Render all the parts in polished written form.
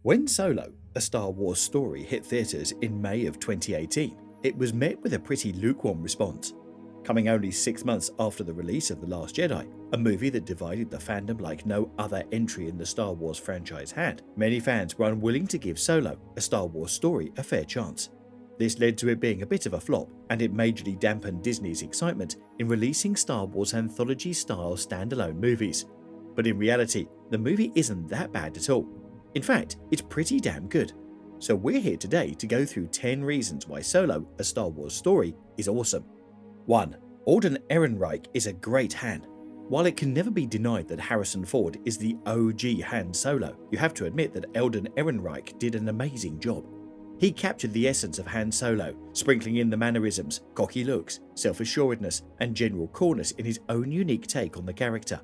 When Solo, a Star Wars story, hit theaters in May of 2018, it was met with a pretty lukewarm response. Coming only 6 months after the release of The Last Jedi, a movie that divided the fandom like no other entry in the Star Wars franchise had, many fans were unwilling to give Solo, a Star Wars story, a fair chance. This led to it being a bit of a flop, and it majorly dampened Disney's excitement in releasing Star Wars anthology-style standalone movies. But in reality, the movie isn't that bad at all. In fact, it's pretty damn good. So we're here today to go through 10 reasons why Solo, a Star Wars story, is awesome. 1. ALDEN EHRENREICH is a great Han. While it can never be denied that Harrison Ford is the OG Han Solo, you have to admit that ALDEN EHRENREICH did an amazing job. He captured the essence of Han Solo, sprinkling in the mannerisms, cocky looks, self-assuredness, and general coolness in his own unique take on the character.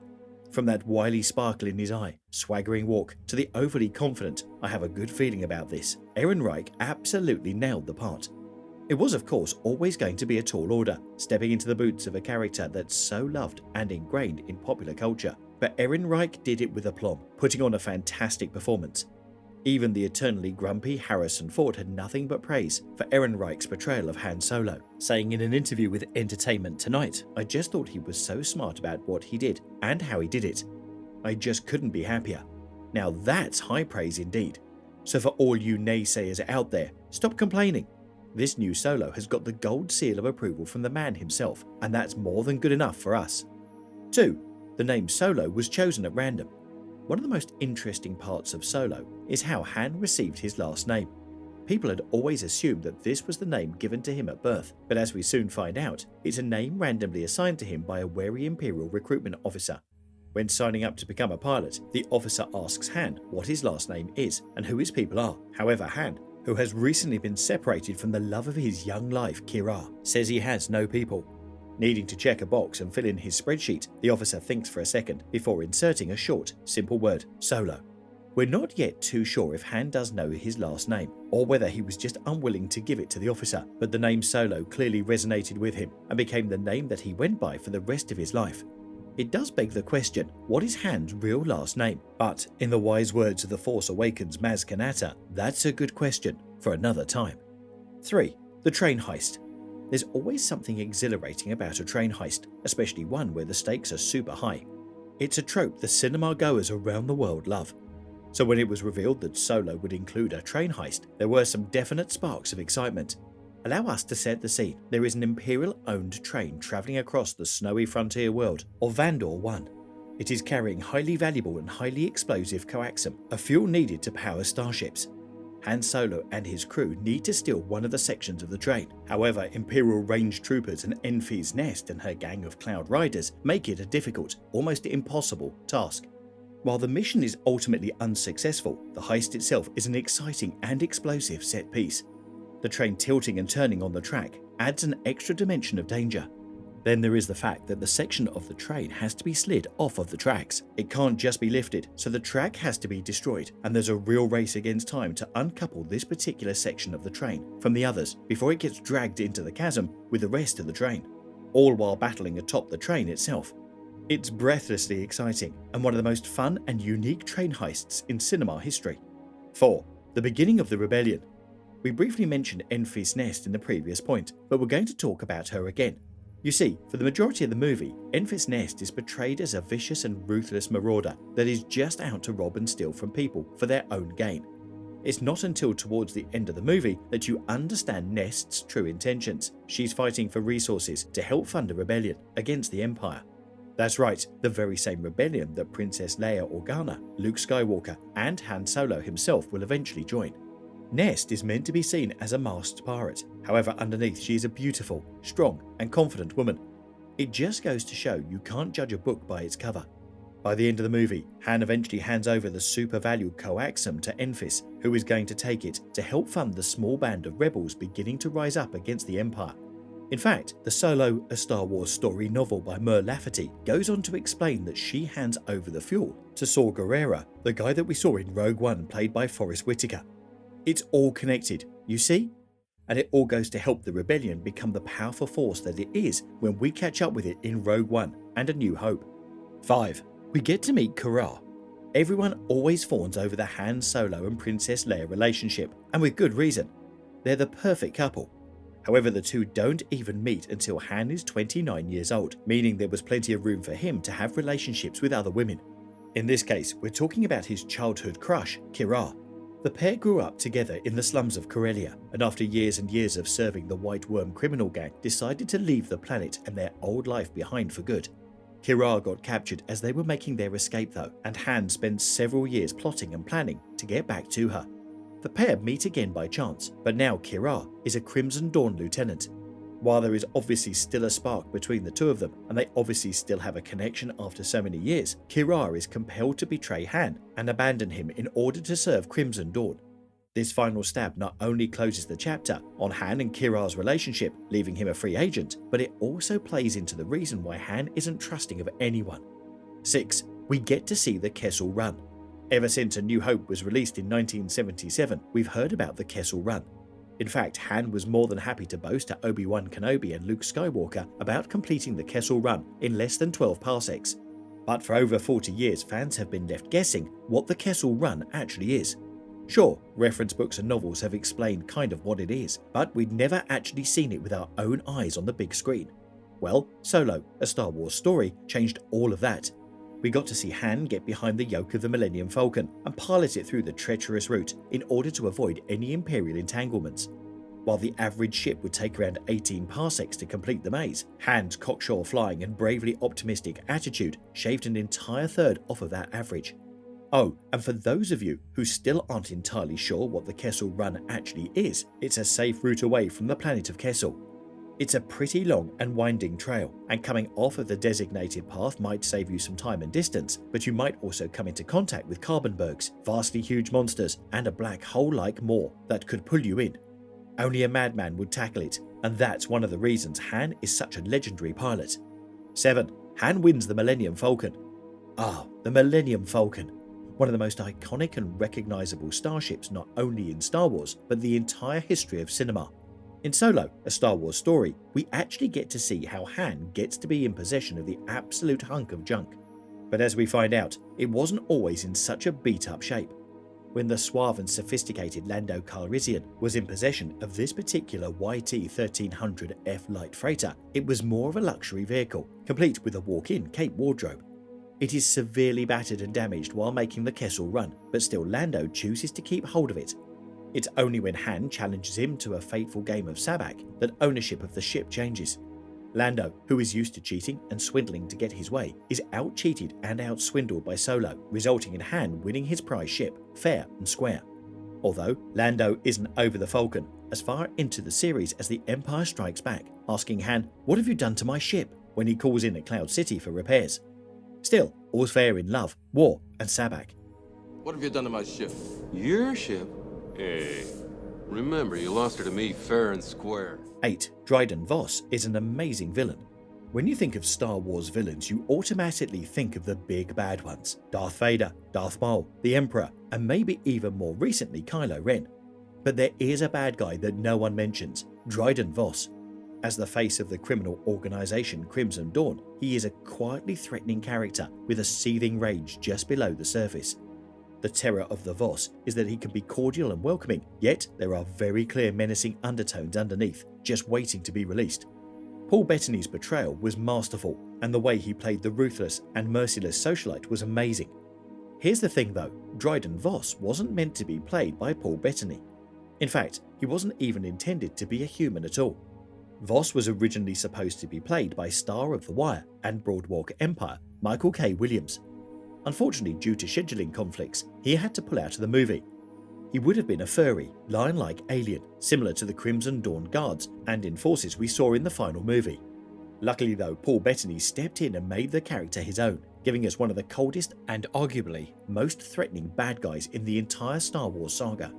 From that wily sparkle in his eye, swaggering walk, to the overly confident, I have a good feeling about this, Ehrenreich absolutely nailed the part. It was of course always going to be a tall order, stepping into the boots of a character that's so loved and ingrained in popular culture, but Ehrenreich did it with aplomb, putting on a fantastic performance. Even the eternally grumpy Harrison Ford had nothing but praise for Ehrenreich's portrayal of Han Solo, saying in an interview with Entertainment Tonight, "I just thought he was so smart about what he did and how he did it. I just couldn't be happier." Now that's high praise indeed. So for all you naysayers out there, stop complaining. This new Solo has got the gold seal of approval from the man himself, and that's more than good enough for us. 2. The name Solo was chosen at random. One of the most interesting parts of Solo is how Han received his last name. People had always assumed that this was the name given to him at birth, but as we soon find out, it's a name randomly assigned to him by a wary Imperial recruitment officer. When signing up to become a pilot, the officer asks Han what his last name is and who his people are. However, Han, who has recently been separated from the love of his young life, QIRA, says he has no people. Needing to check a box and fill in his spreadsheet, the officer thinks for a second before inserting a short, simple word, Solo. We're not yet too sure if Han does know his last name, or whether he was just unwilling to give it to the officer, but the name Solo clearly resonated with him and became the name that he went by for the rest of his life. It does beg the question, what is Han's real last name? But, in the wise words of The Force Awakens' Maz Kanata, that's a good question for another time. 3. The train heist. There's always something exhilarating about a train heist, especially one where the stakes are super high. It's a trope the cinema goers around the world love. So when it was revealed that Solo would include a train heist, there were some definite sparks of excitement. Allow us to set the scene. There is an Imperial-owned train travelling across the snowy frontier world of Vandor 1. It is carrying highly valuable and highly explosive coaxium, a fuel needed to power starships. Han Solo and his crew need to steal one of the sections of the train. However, Imperial range troopers and Enfys Nest and her gang of Cloud Riders make it a difficult, almost impossible task. While the mission is ultimately unsuccessful, the heist itself is an exciting and explosive set piece. The train tilting and turning on the track adds an extra dimension of danger. Then there is the fact that the section of the train has to be slid off of the tracks. It can't just be lifted, so the track has to be destroyed, and there's a real race against time to uncouple this particular section of the train from the others before it gets dragged into the chasm with the rest of the train, all while battling atop the train itself. It's breathlessly exciting and one of the most fun and unique train heists in cinema history. 4. The beginning of the rebellion. We briefly mentioned Enfys Nest in the previous point, but we're going to talk about her again. You see, for the majority of the movie, Enfys Nest is portrayed as a vicious and ruthless marauder that is just out to rob and steal from people for their own gain. It's not until towards the end of the movie that you understand Nest's true intentions. She's fighting for resources to help fund a rebellion against the Empire. That's right, the very same rebellion that Princess Leia Organa, Luke Skywalker, and Han Solo himself will eventually join. Nest is meant to be seen as a masked pirate, however underneath she is a beautiful, strong and confident woman. It just goes to show you can't judge a book by its cover. By the end of the movie, Han eventually hands over the super valued coaxium to Enfys, who is going to take it to help fund the small band of rebels beginning to rise up against the Empire. In fact, the Solo, a Star Wars story novel by Mur Lafferty goes on to explain that she hands over the fuel to Saw Gerrera, the guy that we saw in Rogue One played by Forrest Whitaker. It's all connected, you see? And it all goes to help the rebellion become the powerful force that it is when we catch up with it in Rogue One and A New Hope. 5. We get to meet QIRA. Everyone always fawns over the Han Solo and Princess Leia relationship, and with good reason. They're the perfect couple. However, the two don't even meet until Han is 29 years old, meaning there was plenty of room for him to have relationships with other women. In this case, we're talking about his childhood crush, QIRA. The pair grew up together in the slums of Corellia, and after years and years of serving the White Worm criminal gang, decided to leave the planet and their old life behind for good. QIRA got captured as they were making their escape though, and Han spent several years plotting and planning to get back to her. The pair meet again by chance, but now QIRA is a Crimson Dawn lieutenant. While there is obviously still a spark between the two of them, and they obviously still have a connection after so many years, QIRA is compelled to betray Han and abandon him in order to serve Crimson Dawn. This final stab not only closes the chapter on Han and QIRA's relationship, leaving him a free agent, but it also plays into the reason why Han isn't trusting of anyone. 6. We get to see the Kessel Run. Ever since A New Hope was released in 1977, we've heard about the Kessel Run. In fact, Han was more than happy to boast to Obi-Wan Kenobi and Luke Skywalker about completing the Kessel Run in less than 12 parsecs. But for over 40 years, fans have been left guessing what the Kessel Run actually is. Sure, reference books and novels have explained kind of what it is, but we'd never actually seen it with our own eyes on the big screen. Well, Solo, a Star Wars story, changed all of that. We got to see Han get behind the yoke of the Millennium Falcon and pilot it through the treacherous route in order to avoid any Imperial entanglements. While the average ship would take around 18 parsecs to complete the maze, Han's cocksure flying and bravely optimistic attitude shaved an entire third off of that average. Oh, and for those of you who still aren't entirely sure what the Kessel Run actually is, it's a safe route away from the planet of Kessel. It's a pretty long and winding trail, and coming off of the designated path might save you some time and distance, but you might also come into contact with carbonbergs, vastly huge monsters, and a black hole-like Maul that could pull you in. Only a madman would tackle it, and that's one of the reasons Han is such a legendary pilot. 7. Han wins the Millennium Falcon. Ah, the Millennium Falcon. One of the most iconic and recognizable starships not only in Star Wars, but the entire history of cinema. In Solo, a Star Wars story, we actually get to see how Han gets to be in possession of the absolute hunk of junk. But as we find out, it wasn't always in such a beat-up shape. When the suave and sophisticated Lando Calrissian was in possession of this particular YT-1300F light freighter, it was more of a luxury vehicle, complete with a walk-in cape wardrobe. It is severely battered and damaged while making the Kessel Run, but still Lando chooses to keep hold of it. It's only when Han challenges him to a fateful game of sabacc that ownership of the ship changes. Lando, who is used to cheating and swindling to get his way, is out-cheated and out-swindled by Solo, resulting in Han winning his prize ship, fair and square. Although Lando isn't over the Falcon as far into the series as The Empire Strikes Back, asking Han, "What have you done to my ship?" when he calls in at Cloud City for repairs. Still, all's fair in love, war and sabacc. What have you done to my ship? Your ship? Hey, remember, you lost her to me fair and square. 8. Dryden Voss is an amazing villain. When you think of Star Wars villains, you automatically think of the big bad ones. Darth Vader, Darth Maul, the Emperor, and maybe even more recently Kylo Ren. But there is a bad guy that no one mentions, Dryden Voss. As the face of the criminal organization Crimson Dawn, he is a quietly threatening character with a seething rage just below the surface. The terror of the Voss is that he can be cordial and welcoming, yet there are very clear menacing undertones underneath, just waiting to be released. Paul Bettany's portrayal was masterful, and the way he played the ruthless and merciless socialite was amazing. Here's the thing though, Dryden Voss wasn't meant to be played by Paul Bettany. In fact, he wasn't even intended to be a human at all. Voss was originally supposed to be played by star of The Wire and Broadwalk Empire, Michael K. Williams. Unfortunately, due to scheduling conflicts, he had to pull out of the movie. He would have been a furry, lion-like alien, similar to the Crimson Dawn guards and enforcers we saw in the final movie. Luckily though, Paul Bettany stepped in and made the character his own, giving us one of the coldest and arguably most threatening bad guys in the entire Star Wars saga.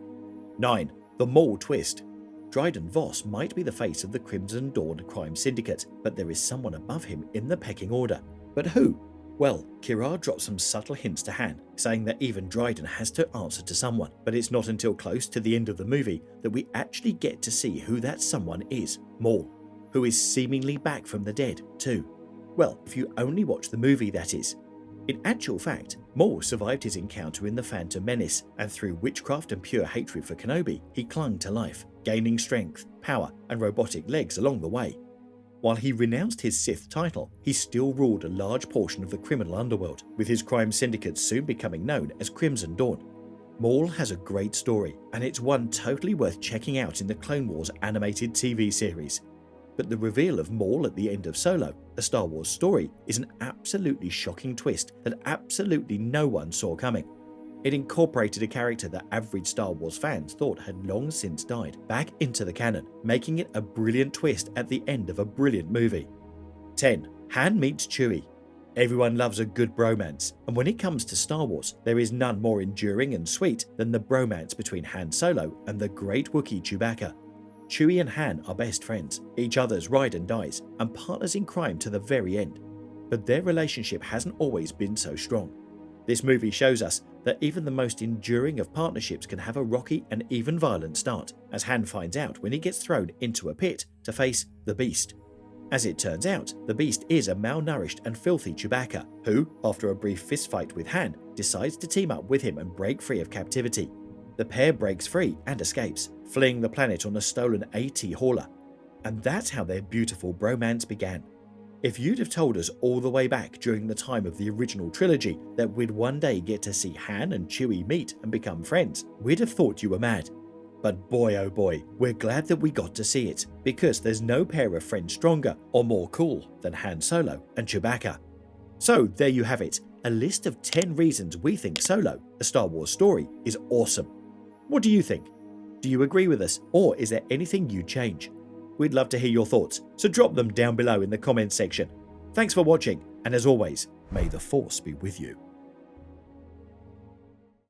9. The Maul twist. Dryden Voss might be the face of the Crimson Dawn crime syndicate, but there is someone above him in the pecking order. But who? Well, QIRA drops some subtle hints to Han, saying that even Dryden has to answer to someone, but it's not until close to the end of the movie that we actually get to see who that someone is, Maul, who is seemingly back from the dead too. Well, if you only watch the movie, that is. In actual fact, Maul survived his encounter in The Phantom Menace, and through witchcraft and pure hatred for Kenobi, he clung to life, gaining strength, power, and robotic legs along the way. While he renounced his Sith title, he still ruled a large portion of the criminal underworld, with his crime syndicates soon becoming known as Crimson Dawn. Maul has a great story, and it's one totally worth checking out in the Clone Wars animated TV series. But the reveal of Maul at the end of Solo, a Star Wars story, is an absolutely shocking twist that absolutely no one saw coming. It incorporated a character that average Star Wars fans thought had long since died back into the canon, making it a brilliant twist at the end of a brilliant movie. 10. Han meets Chewie. Everyone loves a good bromance, and when it comes to Star Wars, there is none more enduring and sweet than the bromance between Han Solo and the great Wookiee Chewbacca. Chewie and Han are best friends, each other's ride and dies, and partners in crime to the very end. But their relationship hasn't always been so strong. This movie shows us that even the most enduring of partnerships can have a rocky and even violent start, as Han finds out when he gets thrown into a pit to face the Beast. As it turns out, the Beast is a malnourished and filthy Chewbacca, who, after a brief fistfight with Han, decides to team up with him and break free of captivity. The pair breaks free and escapes, fleeing the planet on a stolen AT hauler. And that's how their beautiful bromance began. If you'd have told us all the way back during the time of the original trilogy that we'd one day get to see Han and Chewie meet and become friends, we'd have thought you were mad. But boy oh boy, we're glad that we got to see it, because there's no pair of friends stronger or more cool than Han Solo and Chewbacca. So there you have it, a list of 10 reasons we think Solo, a Star Wars story, is awesome. What do you think? Do you agree with us, or is there anything you'd change? We'd love to hear your thoughts, so drop them down below in the comments section. Thanks for watching, and as always, may the Force be with you.